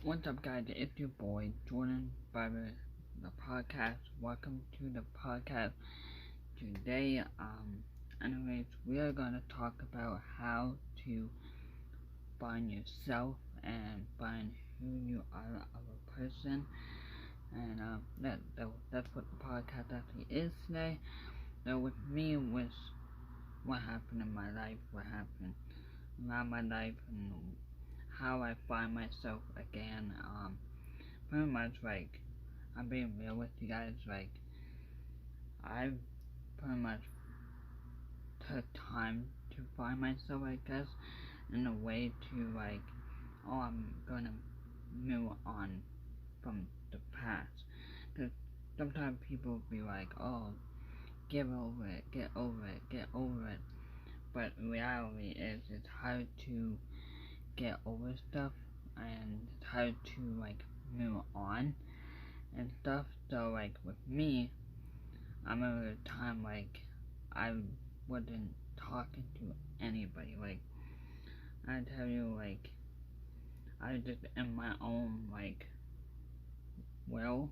What's up, guys? It's your boy Jordan Barber, the podcast. Welcome to the podcast. Today, anyways, we are gonna talk about how to find yourself and find who you are as a person, and that's what the podcast actually is today. So with me was what happened in my life, what happened around my life, and how I find myself again. Pretty much like I'm being real with you guys. Like I've pretty much took time to find myself, I guess, in a way to like, oh, I'm gonna move on from the past. Cause sometimes people be like, oh, get over it, get over it, get over it. But reality is, it's hard to get over stuff, and it's hard to like move on and stuff. So like with me, I remember a time like I wasn't talking to anybody. Like I tell you, like I was just in my own well,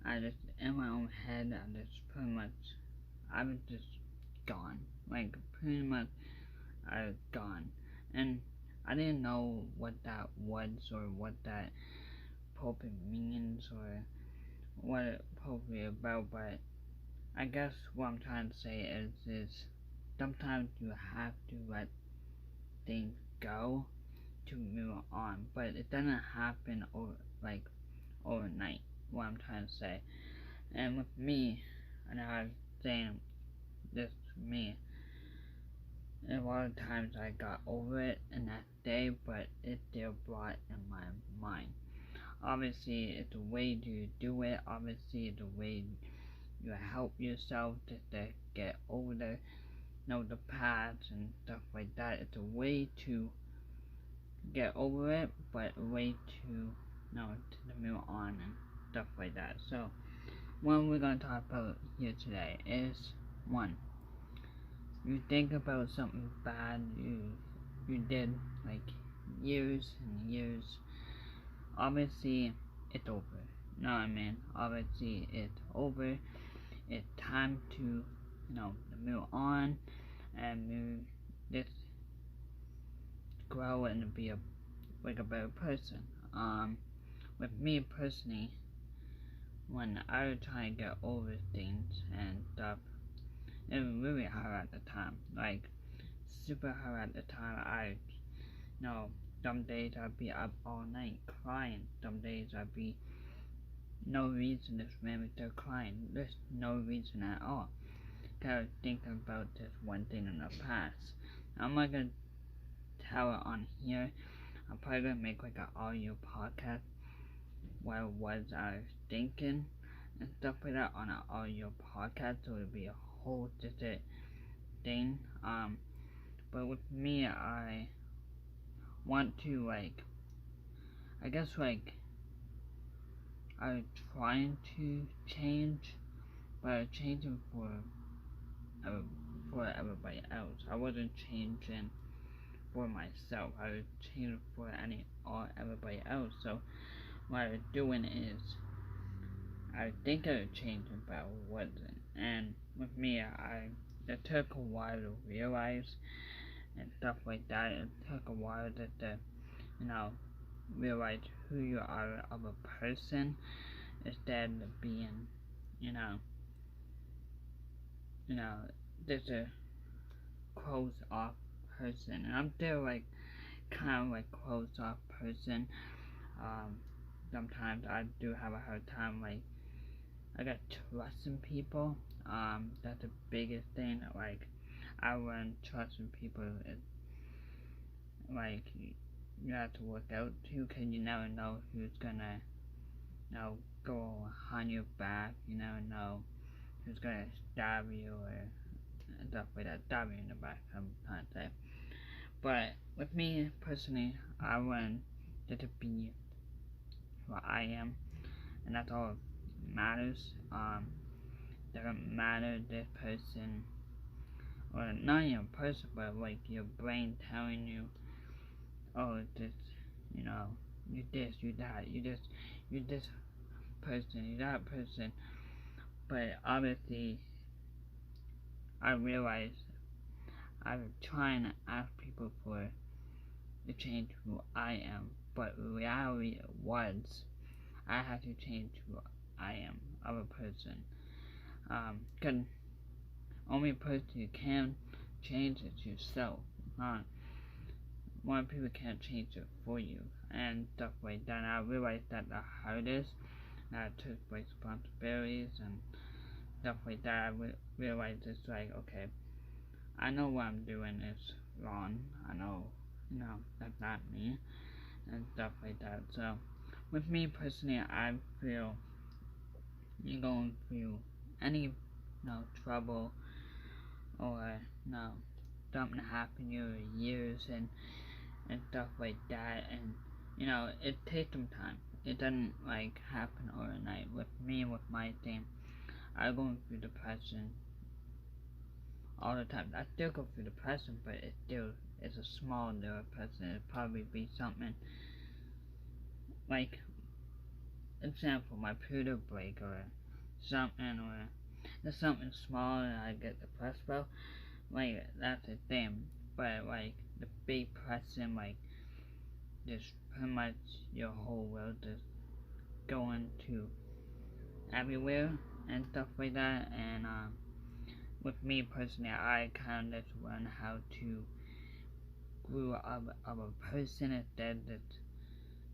I just in my own head. I was just gone. Like pretty much, I was gone, and I didn't know what that was or what that probably means or what it probably about, but I guess what I'm trying to say is sometimes you have to let things go to move on, but it doesn't happen overnight. What I'm trying to say, and with me, and I was saying this to me, and a lot of times I got over it in that day, but it still brought in my mind. Obviously, it's a way to do it. Obviously, it's a way you help yourself just to get over the past and stuff like that. It's a way to get over it, but a way to move on and stuff like that. So, what we're gonna talk about here today is one. You think about something bad you did like years and years. Obviously, it's over. You know what I mean? Obviously, it's over. It's time to move on and move this grow and be a better person. With me personally, when I was trying to get over things and stuff, it was really hard at the time. Like super hard at the time. Some days I'd be up all night crying. Some days I'd be no reason this man was still crying. There's no reason at all. Gotta think about this one thing in the past. I'm not gonna tell it on here. I'm probably gonna make like an audio podcast what it was I was thinking and stuff like that on an audio podcast, so it'll be a whole different thing. But with me, I want to I guess I was trying to change, but I was changing for everybody else. I wasn't changing for myself. I was changing for everybody else. So what I was doing is I think I was changing, but I wasn't. And with me, it took a while to realize and stuff like that. It took a while to realize who you are of a person instead of being, you know, just a closed off person. And I'm still kind of closed off person. Um, Sometimes I do have a hard time I got trusting people. That's the biggest thing. I learned trusting people is you have to work out too, cause you never know who's gonna go behind your back. You never know who's gonna stab you or stuff like that. Stab you in the back, I'm trying to say. But with me personally, I learned to be who I am, and that's all that matters. Doesn't matter this person, or not even a person, but your brain telling you, oh, this, you this, you that, you this person, you that person. But obviously, I realized I was trying to ask people for to change who I am, but reality was I had to change who I am of a person. Cause only person you can change is yourself. Not More people can't change it for you and stuff like that. And I realized that the hardest, and I took responsibilities and stuff like that. I realized it's like, okay, I know what I'm doing is wrong. I know, that's not me and stuff like that. So, with me personally, I feel you're going through any, trouble or, something happened to you years and stuff like that, and it takes some time. It doesn't like happen overnight. With me, with my thing, I'm going through depression all the time. I still go through depression, but it still is a small depression. It'd probably be something like, example, my period break or something, or there's something small and I get depressed about. Like that's a thing, but like the big depression, like just pretty much your whole world just going to everywhere and stuff like that. And with me personally, I kind of just learned how to grow up of a person instead of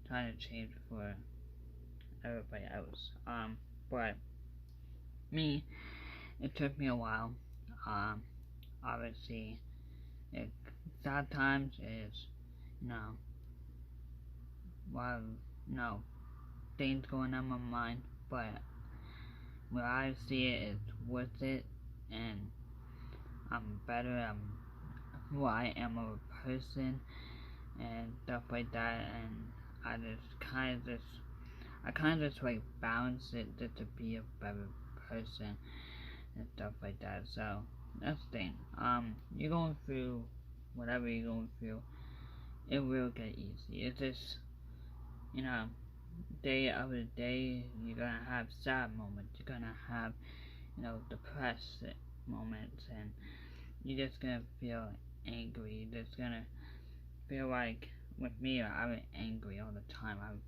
trying to change for everybody else. But me, it took me a while. Obviously, it sad times is, you know, well, no, things going on my mind, but when I see it, it's worth it, and I'm better, I'm who I am of a person, and stuff like that, and I kind of just like balance it just to be a better person, and stuff like that, so, that's the thing, you're going through whatever you're going through, it will get easy, it's just, day of the day, you're gonna have sad moments, you're gonna have, depressed moments, and you're just gonna feel angry, you're just gonna feel like, with me, I'm angry all the time, I'm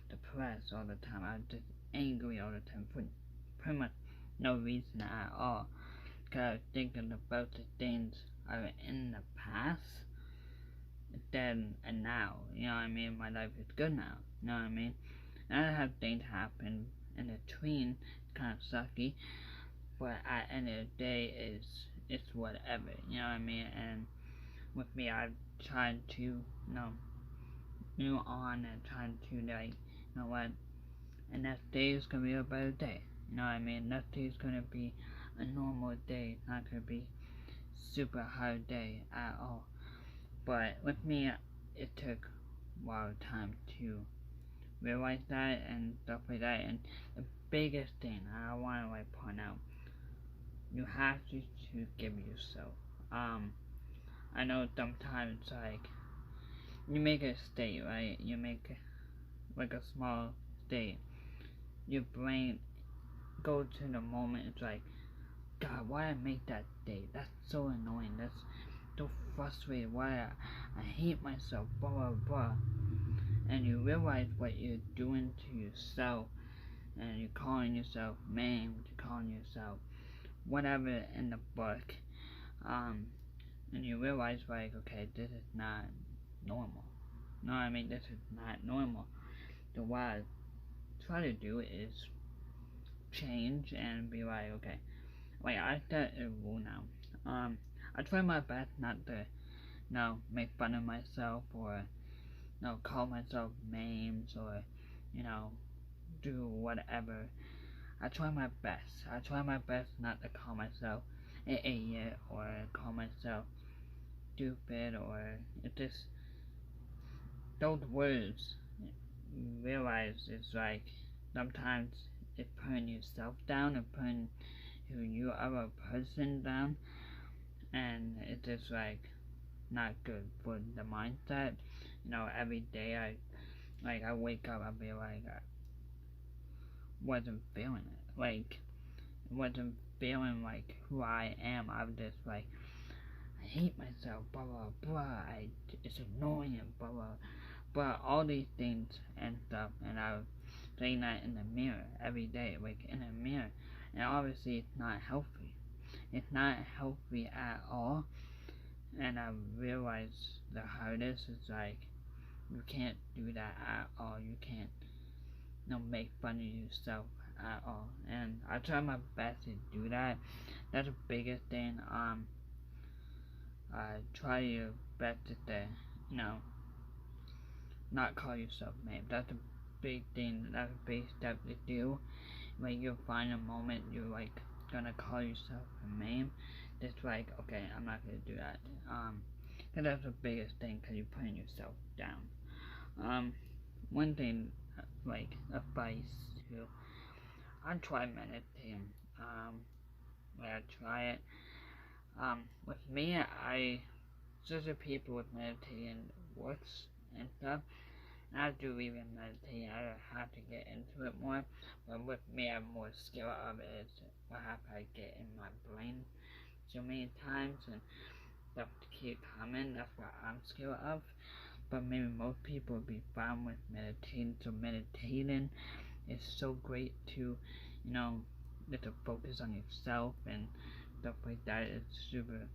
depressed all the time, I'm just angry all the time, for pretty much no reason at all, because I was thinking about the things I was in the past, then and now, you know what I mean, my life is good now, you know what I mean, and I have things happen in between, it's kind of sucky, but at the end of the day, it's whatever, you know what I mean, and with me, I've tried to, move on and trying to, like, you know what, and next day is gonna be a better day, you know what I mean, next day is gonna be a normal day, it's not gonna be super hard day at all, but with me, it took a lot of time to realize that and stuff like that, and the biggest thing I want to like point out, you have to give yourself, I know sometimes like, you make a state, right, you make like a small state, your brain goes to the moment, it's like, God, why I make that date? That's so annoying. That's so frustrating. Why I hate myself. Blah blah blah. And you realize what you're doing to yourself, and you're calling yourself maimed. You're calling yourself whatever in the book. And you realize like, okay, this is not normal. No, I mean this is not normal. So what I try to do is change and be like, okay. Like, I set a rule now. I try my best not to, make fun of myself or, call myself names or, do whatever. I try my best. I try my best not to call myself an idiot or call myself stupid or it just, those words, realize it's like, sometimes it's putting yourself down and putting who you are a person down, and it's just like not good for the mindset. Every day I like, I wake up, I'll be like, I wasn't feeling it. Like, wasn't feeling like who I am. I was just like, I hate myself, blah, blah, blah. It's annoying, blah, blah. But all these things and stuff, and I was saying that in the mirror every day, like in the mirror. And obviously, it's not healthy. It's not healthy at all. And I realized the hardest is like, you can't do that at all. You can't, make fun of yourself at all. And I try my best to do that. That's the biggest thing. Try your best to, you know, not call yourself names. That's a big thing. That's a big step to do. When you find a moment you're like gonna call yourself a name, just like, okay, I'm not gonna do that. Cause that's the biggest thing, cause you're putting yourself down. One thing, like advice to, I try meditating. I try it. With me, I such a people with meditating works and stuff. I do even meditate. I have to get into it more. But with me, I'm more scared of it. Is what I get in my brain so many times and stuff to keep coming. That's what I'm scared of. But maybe most people would be fine with meditating. So meditating is so great to, get to focus on yourself and stuff like that. It's super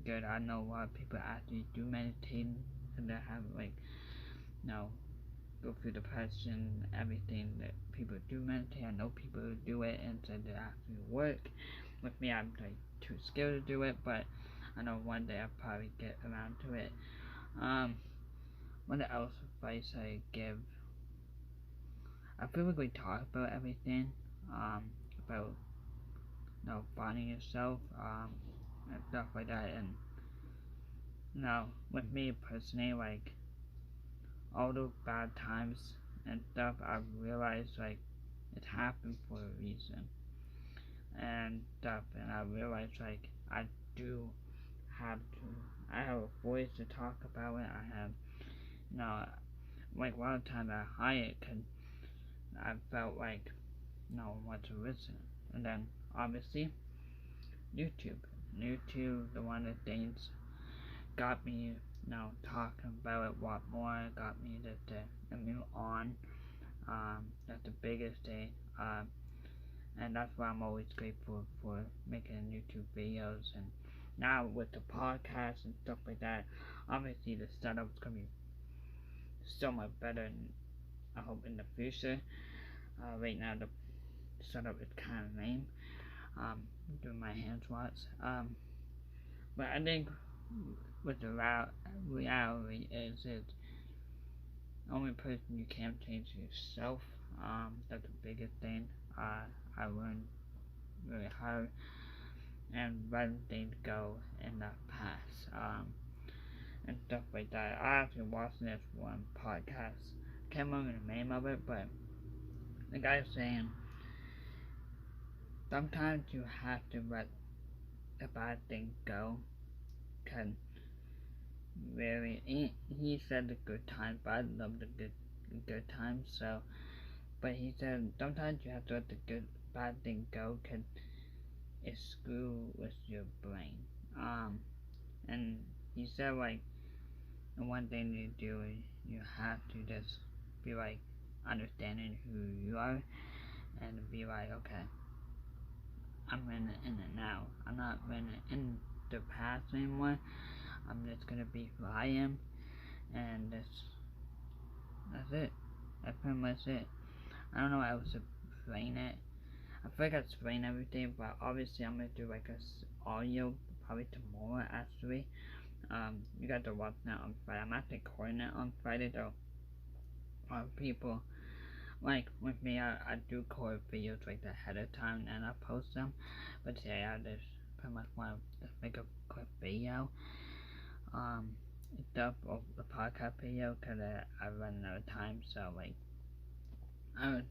good. I know a lot of people actually do meditating and they have like, go through depression, everything that people do meditate. I know people who do it and said it actually work. With me, I'm like too scared to do it, but I know one day I'll probably get around to it. What else advice I give? I feel like we talk about everything, about, finding yourself, and stuff like that, and, with me personally, like, all those bad times and stuff, I've realized, like, it happened for a reason, and stuff, and I realized, like, I do have to, I have a voice to talk about it. I have, like, a lot of times I hide it, cause I felt like no one wants to listen, and then, obviously, YouTube, the one of the things got me, talking about it a lot more, got me to move on. That's the biggest thing. And that's why I'm always grateful for making YouTube videos. And now with the podcast and stuff like that, obviously the setup's gonna be so much better. I hope in the future. Right now the setup is kind of lame. Doing my hand swats. But I think what the reality is the only person you can change yourself. That's the biggest thing. I learned really hard and letting things go in the past. And stuff like that. I actually watched this one podcast. Can't remember the name of it, but the guy's saying sometimes you have to let the bad things go. Cause really, he said the good times, but I love the good times. So, but he said sometimes you have to let the bad thing go, cause it screw with your brain. And he said like the one thing you do is you have to just be like understanding who you are and be like, okay, I'm in it now. I'm not in it in the past anymore. I'm just gonna be who I am, and that's it. That's pretty much it. I don't know how else to explain it. I feel like I explained everything, but obviously I'm gonna do like a audio probably tomorrow actually. You got to watch that on Friday. I'm actually recording it on Friday though. People like with me, I do record videos like ahead of time and I post them. But today I just pretty much want to just make a quick video. Stuff of the podcast video because I run out of time. So like I was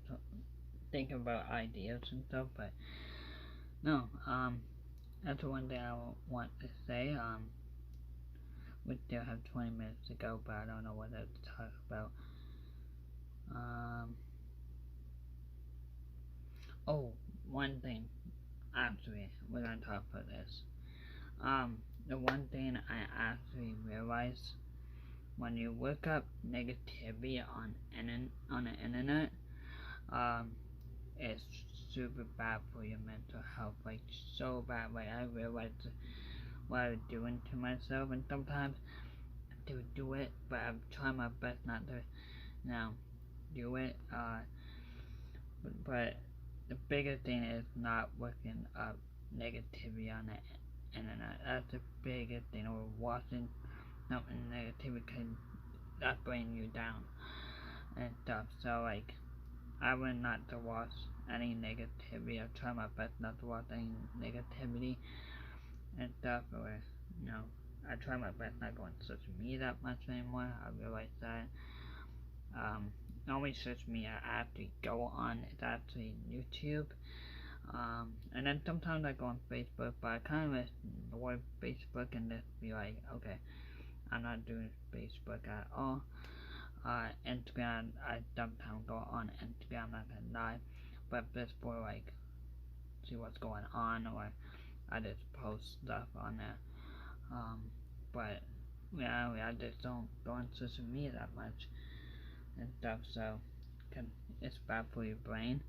thinking about ideas and stuff, but no. That's the one thing I want to say. We still have 20 minutes to go, but I don't know what else to talk about. oh, one thing, actually, we're gonna talk about this. The one thing I actually realized, when you look up negativity on the internet, um, it's super bad for your mental health, like so bad. Like I realized what I was doing to myself, and sometimes I do it, but I'm trying my best not to, do it. But the biggest thing is not looking up negativity on the internet. That's the biggest thing. Or watching something negativity can that bring you down and stuff. So like, I would not to watch any negativity. I try my best not to watch any negativity and stuff. Or I try my best not going to social media that much anymore. I realize that. The only social media I actually go on is actually YouTube. And then sometimes I go on Facebook, but I kind of avoid Facebook and just be like, okay, I'm not doing Facebook at all. Instagram, I sometimes go on Instagram, I'm not gonna lie, but just for like, see what's going on, or I just post stuff on there. But yeah, I just don't go on social media that much and stuff, so it's bad for your brain.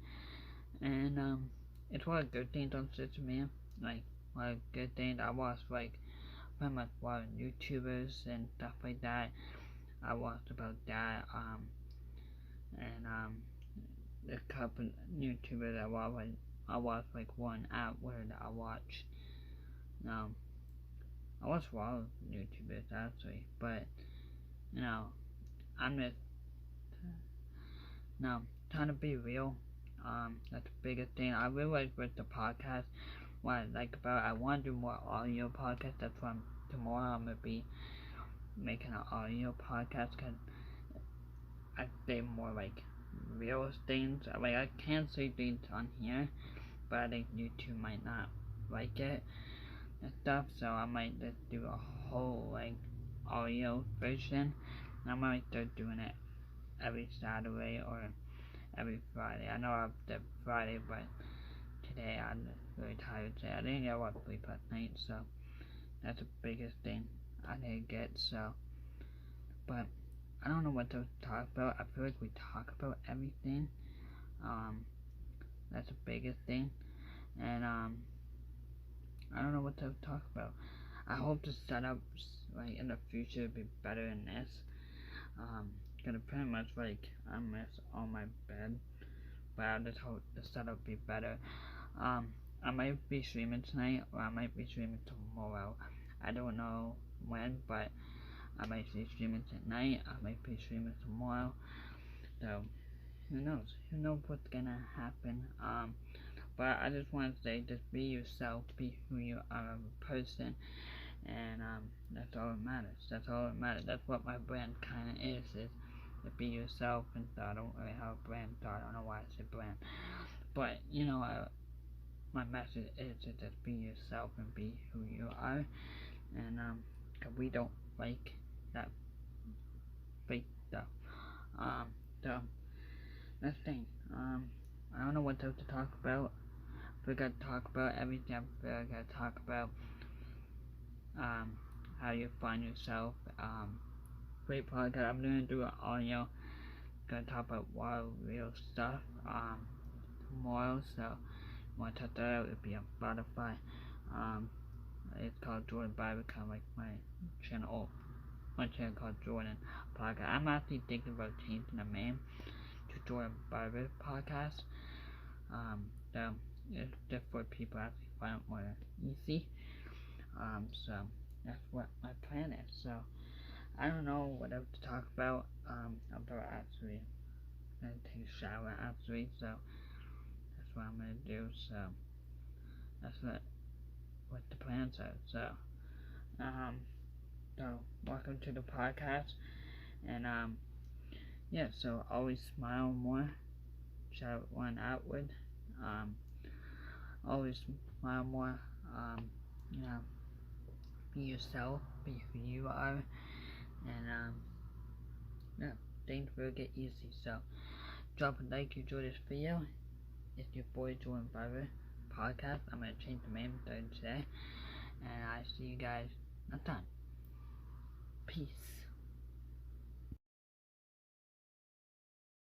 And it's one of the good things on social media. Like, one of the good things, I watch like pretty much a lot of YouTubers and stuff like that. I watched about that, and a couple YouTubers I watched like one outward I watched. I watch a lot of YouTubers actually, but I'm just trying to be real. That's the biggest thing. I realized with the podcast, what I like about it, I want to do more audio podcasts. That's why tomorrow I'm gonna be making an audio podcast, cause I say more like real things. Like I can't say things on here, but I think YouTube might not like it and stuff. So I might just do a whole like audio version. And I might start doing it every Saturday or every Friday. I know I did Friday, but today I'm really tired today. I didn't get a lot of sleep last night, so that's the biggest thing I didn't get. So, but I don't know what to talk about. I feel like we talk about everything. That's the biggest thing, and I don't know what to talk about. I hope the setups like in the future be better than this. Gonna pretty much like I miss on my bed, but I just hope the setup be better. I might be streaming tonight, or I might be streaming tomorrow. I don't know when, but I might be streaming tonight. I might be streaming tomorrow. So who knows? Who knows what's gonna happen? But I just want to say, just be yourself, be who you are as a person, and that's all that matters. That's all that matters. That's what my brand kind of is to be yourself. And so I don't really have a brand, so I don't know why I said brand. But my message is to just be yourself and be who you are, and cause we don't like that fake stuff. So that's the thing. I don't know what else to talk about. We're gonna talk about everything. We're gonna talk about how you find yourself. Great podcast. I'm gonna do an audio. Gonna talk about wild real stuff. Tomorrow. So want to talk that out? It'll be on Spotify. It's called Jordan Bible, kind of like my channel. My channel called Jordan Podcast. I'm actually thinking about changing the name to Jordan Bible Podcast. So it's just for people actually find it more easy. So that's what my plan is. So I don't know what else to talk about. I'm actually gonna take a shower actually. So that's what I'm gonna do. So that's what the plans are. So welcome to the podcast, and yeah. So always smile more. Shout one outward. Always smile more. Be yourself. Be who you are, and yeah. Things will get easy. So drop a like if you enjoyed this video, It's your boy Jordan Barber podcast. I'm gonna change the name today, and I see you guys next time. Peace.